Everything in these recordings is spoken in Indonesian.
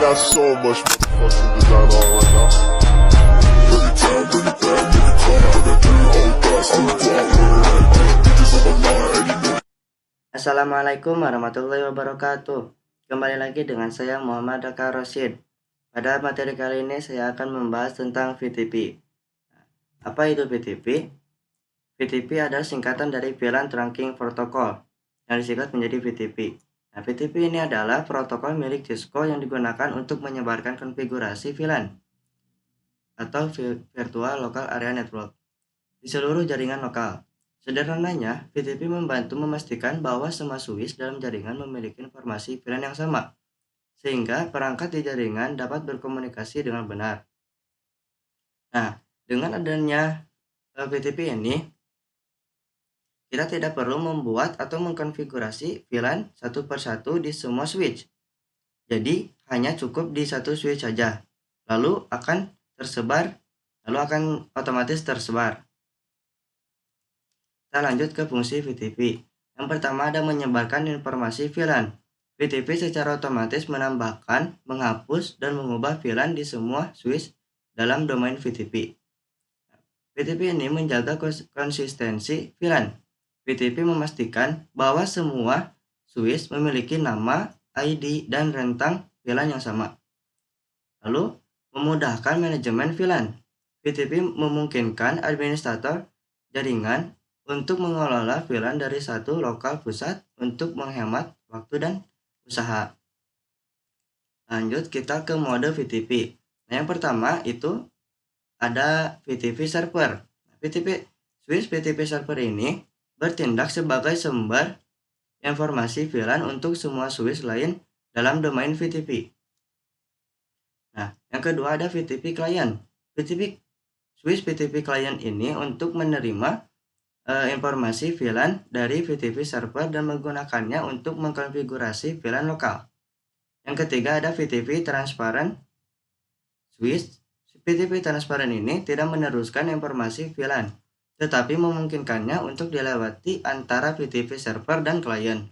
got so much motherfucking design on right now. Bring it down, bring it down, make it come. I got 3 old guys, I'm the guap, bitches on my line, and you know. Assalamualaikum warahmatullahi wabarakatuh. Kembali lagi dengan saya Muhammad Aka Rosyid. Pada materi kali ini saya akan membahas tentang VTP. Apa itu VTP? VTP adalah singkatan dari VLAN Trunking Protocol yang disingkat menjadi VTP. Nah, VTP ini adalah protokol milik Cisco yang digunakan untuk menyebarkan konfigurasi VLAN atau Virtual Local Area Network di seluruh jaringan lokal. Sederhananya, VTP membantu memastikan bahwa semua switch dalam jaringan memiliki informasi VLAN yang sama, sehingga perangkat di jaringan dapat berkomunikasi dengan benar. Nah, dengan adanya VTP ini, kita tidak perlu membuat atau mengkonfigurasi VLAN satu persatu di semua switch. Jadi, hanya cukup di satu switch saja, lalu akan otomatis tersebar. Kita lanjut ke fungsi VTP. Yang pertama ada menyebarkan informasi VLAN. VTP secara otomatis menambahkan, menghapus, dan mengubah VLAN di semua switch dalam domain VTP. VTP ini menjaga konsistensi VLAN. VTP memastikan bahwa semua switch memiliki nama, ID, dan rentang VLAN yang sama. Lalu, memudahkan manajemen VLAN. VTP memungkinkan administrator jaringan untuk mengelola VLAN dari satu lokal pusat untuk menghemat waktu dan usaha. Lanjut kita ke mode VTP. Nah, yang pertama itu ada VTP server. Switch VTP server ini bertindak sebagai sumber informasi VLAN untuk semua switch lain dalam domain VTP. Nah, yang kedua ada VTP client. Switch VTP client ini untuk menerima informasi VLAN dari VTP server dan menggunakannya untuk mengkonfigurasi VLAN lokal. Yang ketiga ada VTP transparent. Switch VTP transparent ini tidak meneruskan informasi VLAN, tetapi memungkinkannya untuk dilewati antara VTP server dan klien.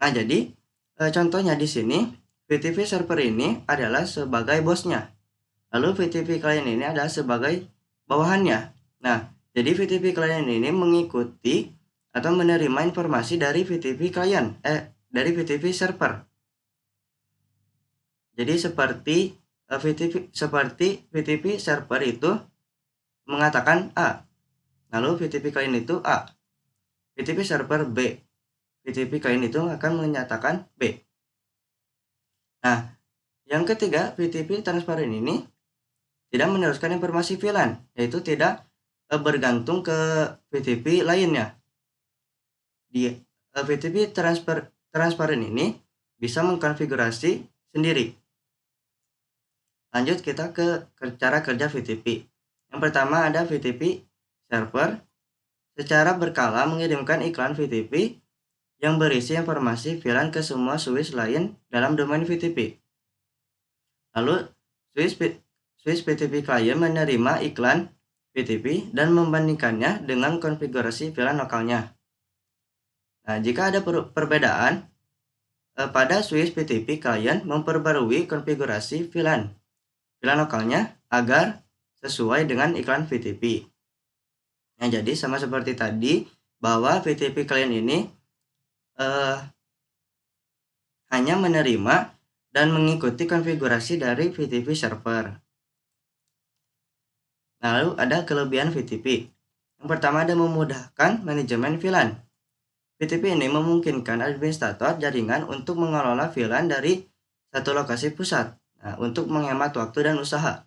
Nah, jadi contohnya di sini VTP server ini adalah sebagai bosnya, lalu VTP klien ini adalah sebagai bawahannya. Nah, jadi VTP klien ini mengikuti atau menerima informasi dari VTP server. Jadi seperti VTP server itu mengatakan A, lalu VTP klien itu A. VTP server B, VTP klien itu akan menyatakan B. Nah, yang ketiga VTP transparent ini tidak meneruskan informasi VLAN, yaitu tidak bergantung ke VTP lainnya. Di VTP transparent ini bisa mengkonfigurasi sendiri. Lanjut kita ke cara kerja VTP. Yang pertama ada VTP server secara berkala mengirimkan iklan VTP yang berisi informasi VLAN ke semua switch lain dalam domain VTP. Lalu switch VTP client menerima iklan VTP dan membandingkannya dengan konfigurasi VLAN lokalnya. Nah, jika ada perbedaan pada switch VTP client memperbarui konfigurasi VLAN lokalnya agar sesuai dengan iklan VTP. Nah, jadi sama seperti tadi bahwa VTP client ini hanya menerima dan mengikuti konfigurasi dari VTP server. Lalu ada kelebihan VTP. Yang pertama ada memudahkan manajemen VLAN. VTP ini memungkinkan administrator jaringan untuk mengelola VLAN dari satu lokasi pusat, untuk menghemat waktu dan usaha.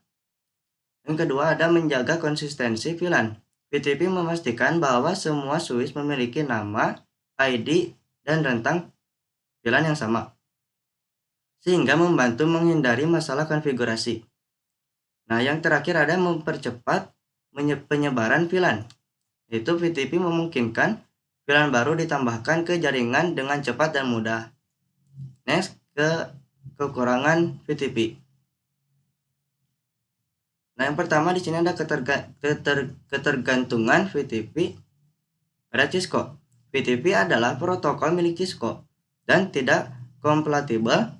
Yang kedua ada menjaga konsistensi VLAN. VTP memastikan bahwa semua switch memiliki nama, ID, dan rentang VLAN yang sama, sehingga membantu menghindari masalah konfigurasi. Nah, yang terakhir ada mempercepat penyebaran VLAN, yaitu VTP memungkinkan VLAN baru ditambahkan ke jaringan dengan cepat dan mudah. Next, ke kekurangan VTP. Nah, yang pertama di sini ada ketergantungan VTP pada Cisco. VTP adalah protokol milik Cisco dan tidak kompatibel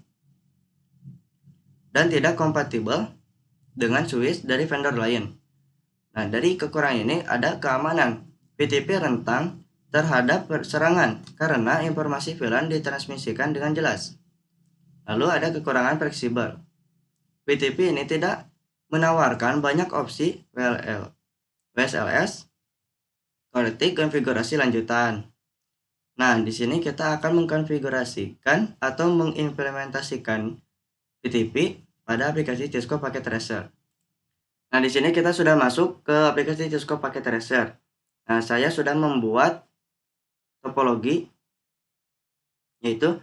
dan tidak kompatibel dengan switch dari vendor lain. Nah, dari kekurangan ini ada keamanan. VTP rentan terhadap serangan karena informasi VLAN ditransmisikan dengan jelas. Lalu ada kekurangan fleksibel. VTP ini tidak menawarkan banyak opsi WSLS, koreksi konfigurasi lanjutan. Nah, di sini kita akan mengkonfigurasikan atau mengimplementasikan VTP pada aplikasi Cisco Packet Tracer. Nah, di sini kita sudah masuk ke aplikasi Cisco Packet Tracer. Nah, saya sudah membuat topologi, yaitu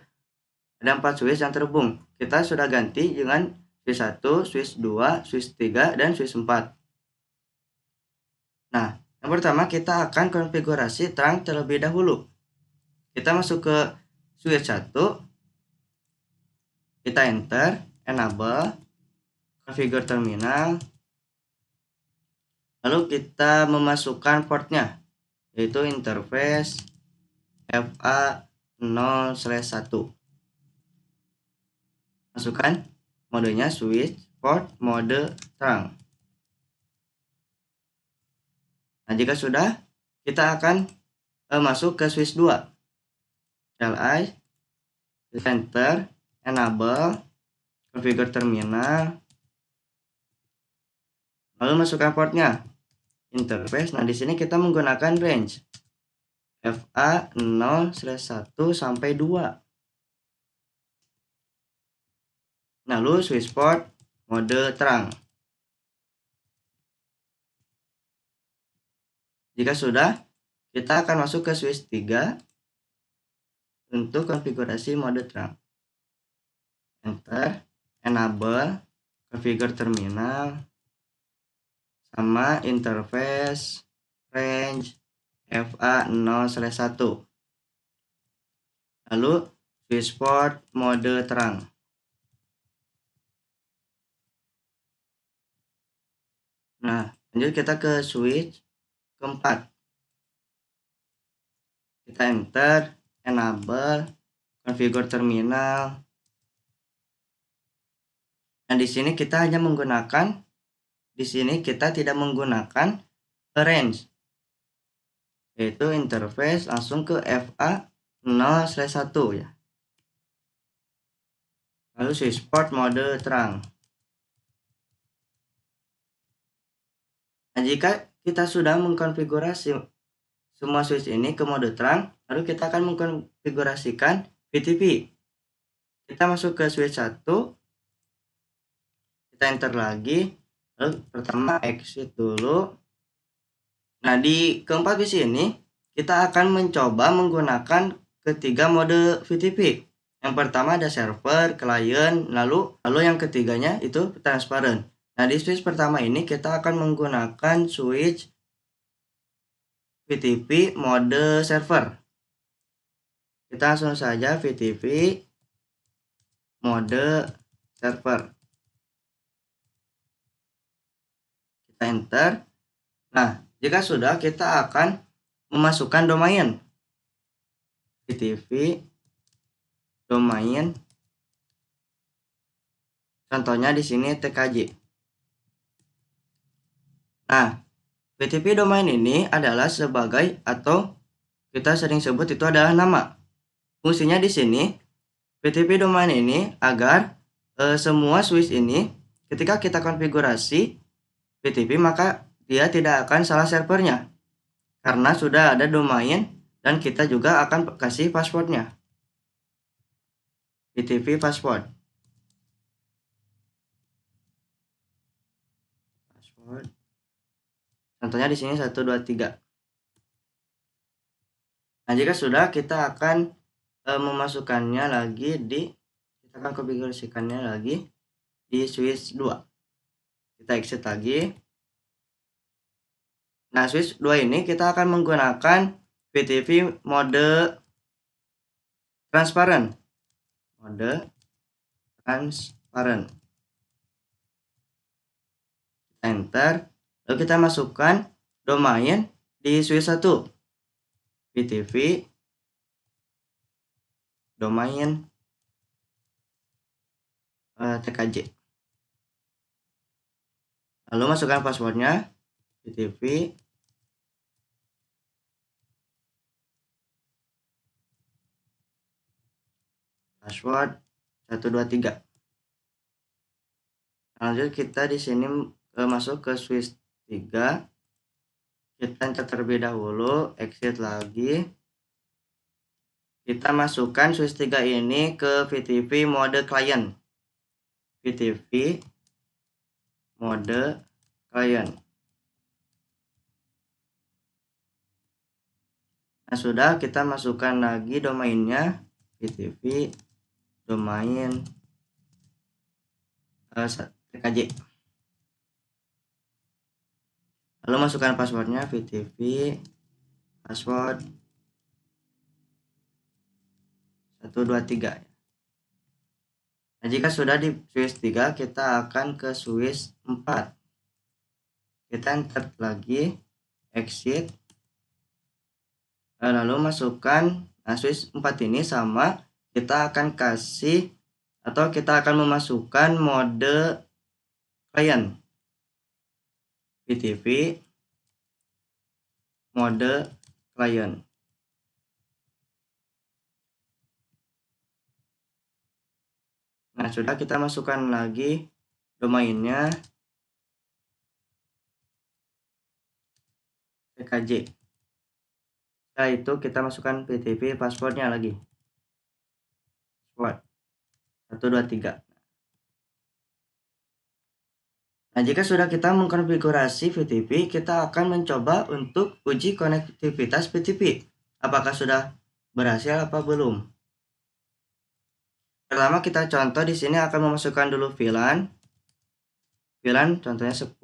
ada 4 switch yang terhubung. Kita sudah ganti dengan switch 1, switch 2, switch 3, dan switch 4. Nah, yang pertama kita akan konfigurasi terang terlebih dahulu. Kita masuk ke switch 1, kita enter, enable, configure terminal, lalu kita memasukkan portnya, yaitu interface FA0/1. Masukkan modenya switch port mode terang. Nah, jika sudah, kita akan masuk ke switch 2. LI, enter, enable, configure terminal, lalu masukkan portnya, interface. Nah, di sini kita menggunakan range FA0/1 sampai 2. Lalu switch port mode terang. Jika sudah, kita akan masuk ke switch 3 untuk konfigurasi mode terang. Enter, enable, configure terminal, sama interface range FA0/1. Lalu switch port mode terang. Nah, lanjut kita ke switch keempat. Kita enter, enable, configure terminal. Nah, di sini kita hanya menggunakan, di sini kita tidak menggunakan range, yaitu interface langsung ke FA0/1 ya. Lalu switch port mode terang. Nah, jika kita sudah mengkonfigurasi semua switch ini ke mode terang, lalu kita akan mengkonfigurasikan VTP. Kita masuk ke switch 1, kita enter lagi, lalu pertama exit dulu. Nah, di keempat switch ini kita akan mencoba menggunakan ketiga mode VTP. Yang pertama ada server, client, lalu yang ketiganya itu transparent. Nah, di switch pertama ini kita akan menggunakan switch VTP mode server. Kita langsung saja VTP mode server. Kita enter. Nah, jika sudah, kita akan memasukkan domain VTP domain. Contohnya di sini TKJ. Nah, VTP domain ini adalah sebagai, atau kita sering sebut itu adalah nama. Fungsinya di sini VTP domain ini agar semua switch ini ketika kita konfigurasi VTP maka dia tidak akan salah servernya karena sudah ada domain dan kita juga akan kasih passwordnya. VTP password. Contohnya di sini 1, 2, 3. Nah, jika sudah, kita akan memasukkannya lagi kita akan konfigurasikannya lagi di switch 2. Kita exit lagi. Nah, switch 2 ini kita akan menggunakan VTP mode transparent. Mode transparent. Enter. Lalu kita masukkan domain di switch 1. VTP domain TKJ. Lalu masukkan passwordnya, VTP, password 123. Lanjut kita di sini masuk ke switch 3. Kita enter terlebih dahulu, exit lagi. Kita masukkan switch 3 ini ke VTP mode client. VTP mode client. Nah, sudah, kita masukkan lagi domainnya, VTP domain TKJ. Lalu masukkan passwordnya, VTP password 123. Nah, jika sudah di switch 3, kita akan ke switch 4. Kita enter lagi, exit. Lalu masukkan, switch 4 ini sama, kita akan kasih atau kita akan memasukkan mode client. VTP mode client. Nah, sudah, kita masukkan lagi domainnya, TKJ. Setelah itu kita masukkan VTP passwordnya lagi, password 123. Nah, jika sudah kita mengkonfigurasi VTP, kita akan mencoba untuk uji konektivitas VTP. Apakah sudah berhasil apa belum? Pertama, kita contoh di sini akan memasukkan dulu VLAN. VLAN contohnya 10.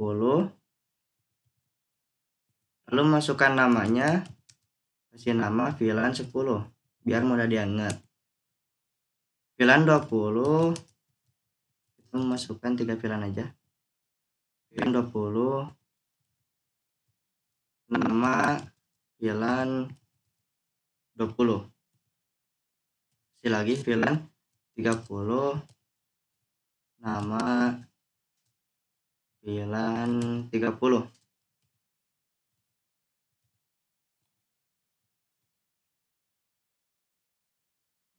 Lalu masukkan namanya, kasih nama VLAN 10 biar mudah diingat. VLAN 20, kita memasukkan 3 VLAN aja. VLAN 20, nama VLAN 20. Kasih lagi VLAN 30, nama VLAN 30.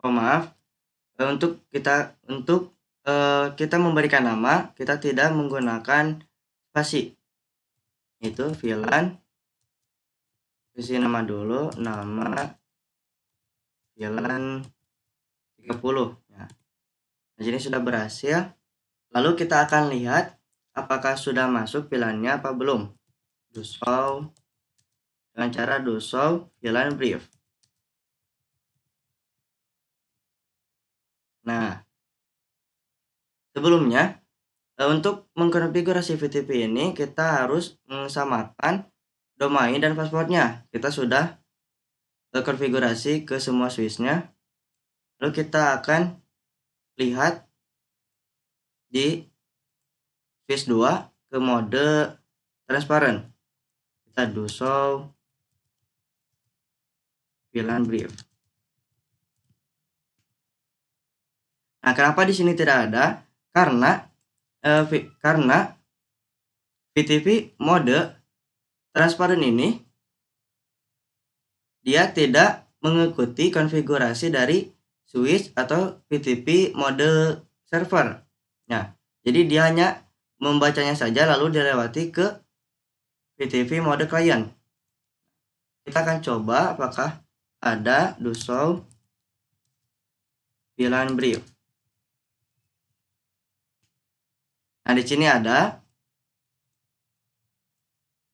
Oh, maaf, untuk kita memberikan nama, kita tidak menggunakan spasi. Itu VLAN, isi nama dulu, nama VLAN 30 ya. Nah, ini sudah berhasil. Lalu kita akan lihat apakah sudah masuk VLAN-nya apa belum. Do show, dengan cara do show VLAN brief. Nah, sebelumnya untuk mengkonfigurasi VTP ini kita harus mensamakan domain dan passwordnya. Kita sudah konfigurasi ke semua switch-nya. Lalu kita akan lihat di switch 2 ke mode transparent. Kita do show VLAN brief. Nah, kenapa di sini tidak ada? Karena VTP mode transparent ini dia tidak mengikuti konfigurasi dari switch atau VTP mode server. Nah, jadi dia hanya membacanya saja lalu dilewati ke VTP mode client. Kita akan coba apakah ada do show VLAN brief. Nah, di sini ada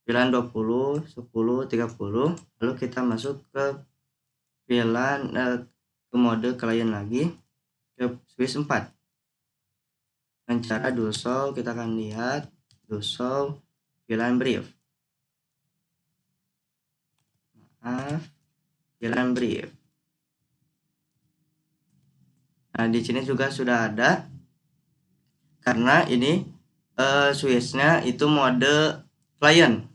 VLAN 20, 10, 30. Lalu kita masuk ke VLAN ke mode client lagi ke switch 4. Dengan cara do show, kita akan lihat do show VLAN brief. Maaf, VLAN brief. Nah, di sini juga sudah ada. Karena ini switch-nya itu mode client.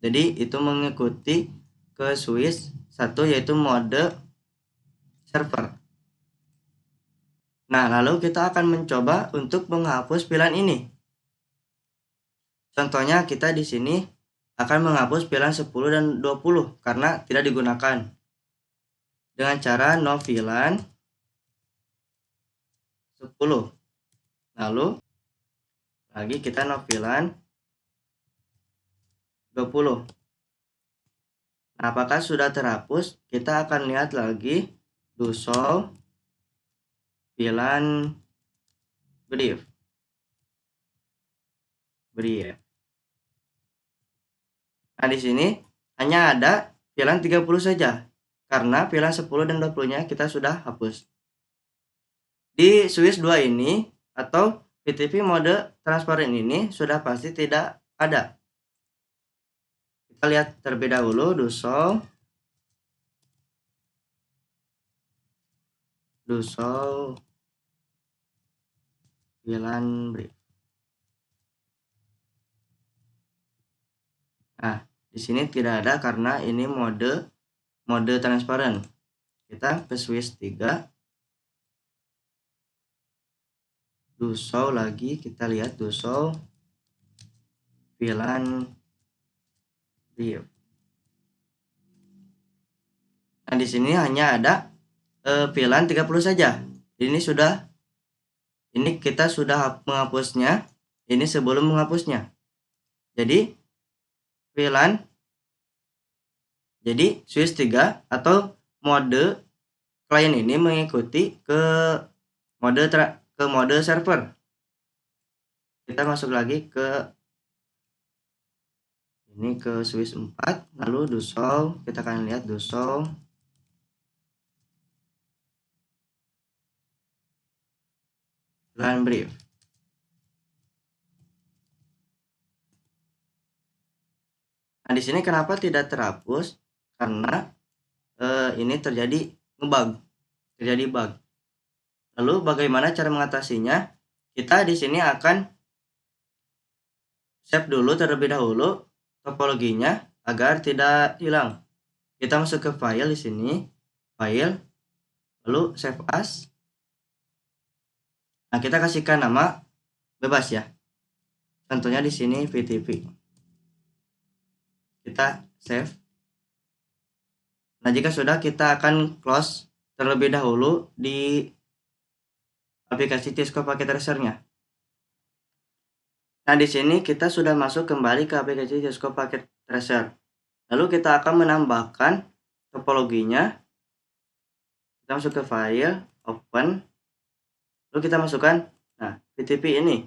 Jadi itu mengikuti ke switch 1 yaitu mode server. Nah, lalu kita akan mencoba untuk menghapus VLAN ini. Contohnya kita di sini akan menghapus VLAN 10 dan 20 karena tidak digunakan. Dengan cara no VLAN 10. Lalu lagi kita no VLAN 20. Nah, apakah sudah terhapus? Kita akan lihat lagi do show VLAN brief. Nah, di sini hanya ada VLAN 30 saja karena VLAN 10 dan 20-nya kita sudah hapus. Di switch 2 ini atau VTP mode transparan ini sudah pasti tidak ada. Kita lihat terlebih dahulu do show VLAN brief. Nah, di sini tidak ada karena ini mode transparan. Kita ke switch 3. Do show lagi, kita lihat do show VLAN brief. Nah, di sini hanya ada VLAN 30 saja. Ini kita sudah menghapusnya. Ini sebelum menghapusnya. Jadi switch 3 atau mode klien ini mengikuti ke mode server. Kita masuk lagi ke switch 4, lalu do show, kita akan lihat do show VLAN brief. Nah, di sini kenapa tidak terhapus? Karena ini terjadi bug. Lalu bagaimana cara mengatasinya? Kita di sini akan save dulu terlebih dahulu topologinya agar tidak hilang. Kita masuk ke file di sini, file, lalu save as. Nah, kita kasihkan nama bebas ya. Contohnya di sini VTP. Kita save. Nah, jika sudah, kita akan close terlebih dahulu di aplikasi Cisco Packet Tracer-nya. Nah, di sini kita sudah masuk kembali ke aplikasi Cisco Packet Tracer. Lalu kita akan menambahkan topologinya. Kita masuk ke file, open. Lalu kita masukkan VTP ini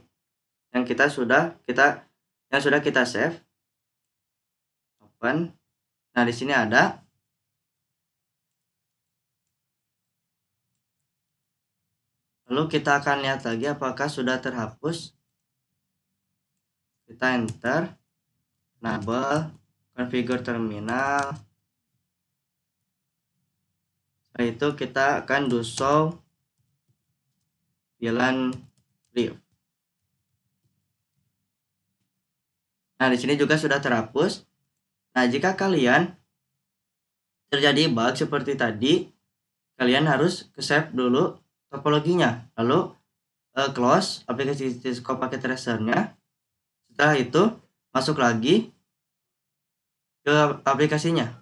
yang sudah kita save. Open. Nah, di sini ada. Lalu kita akan lihat lagi apakah sudah terhapus. Kita enter, enable, configure terminal. Setelah itu kita akan do show VLAN brief. Nah, di sini juga sudah terhapus. Nah, jika kalian terjadi bug seperti tadi, kalian harus ke save dulu topologinya, lalu close aplikasi Cisco Packet Tracer-nya. Setelah itu masuk lagi ke aplikasinya.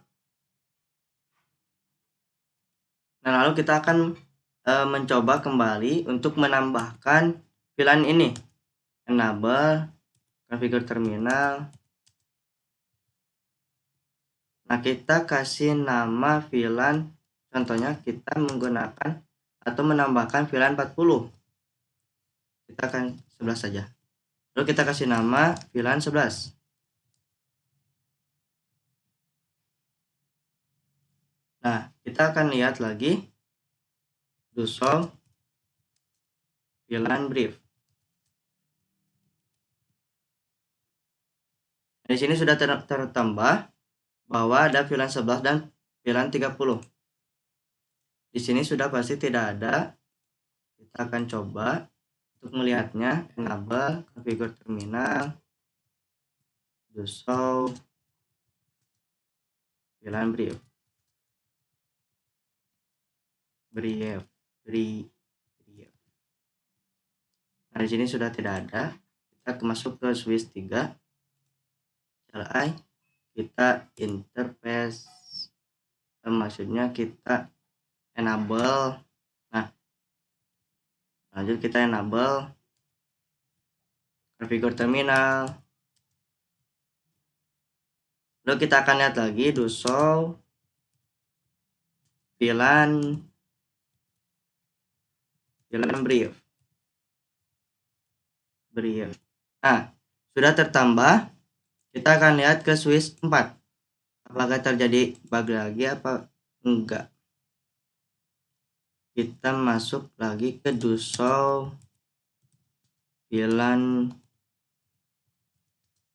Nah, lalu kita akan mencoba kembali untuk menambahkan VLAN ini. Enable, configure terminal. Nah, kita kasih nama VLAN, contohnya kita menggunakan atau menambahkan VLAN 40. Kita akan 11 saja. Lalu kita kasih nama VLAN 11. Nah, kita akan lihat lagi do show VLAN brief. Di sini sudah tertambah bahwa ada VLAN 11 dan VLAN 30. Di sini sudah pasti tidak ada. Kita akan coba untuk melihatnya. Enable, configure terminal, do show VLAN brief. Nah, di sini sudah tidak ada. Kita masuk ke switch 3. CLI, kita interface, maksudnya kita enable. Nah, lanjut kita enable configure terminal. Lalu kita akan lihat lagi do show VLAN brief. Nah, sudah tertambah. Kita akan lihat ke switch 4. Apakah terjadi bug lagi apa enggak? Kita masuk lagi ke do show VLAN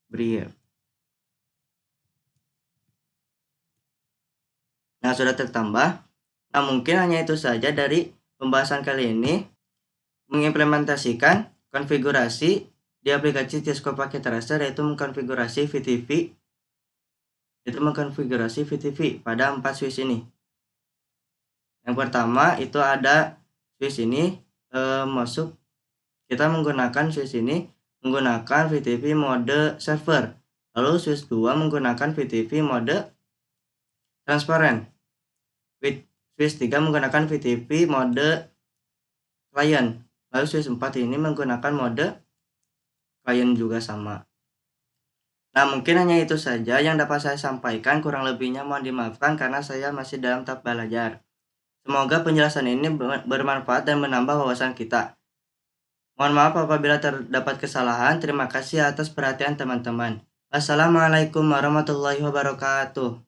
brief. Nah, sudah tertambah. Nah, mungkin hanya itu saja dari pembahasan kali ini, mengimplementasikan konfigurasi di aplikasi Cisco Packet Tracer, yaitu mengkonfigurasi VTV pada 4 switch ini. Yang pertama itu ada switch ini masuk, kita menggunakan switch ini menggunakan VTV mode server. Lalu switch 2 menggunakan VTV mode transparent. Switch 3 menggunakan VTV mode client. Lalu switch 4 ini menggunakan mode client juga sama. Nah, mungkin hanya itu saja yang dapat saya sampaikan. Kurang lebihnya mohon dimaafkan karena saya masih dalam tahap belajar. Semoga penjelasan ini bermanfaat dan menambah wawasan kita. Mohon maaf apabila terdapat kesalahan. Terima kasih atas perhatian teman-teman. Wassalamualaikum warahmatullahi wabarakatuh.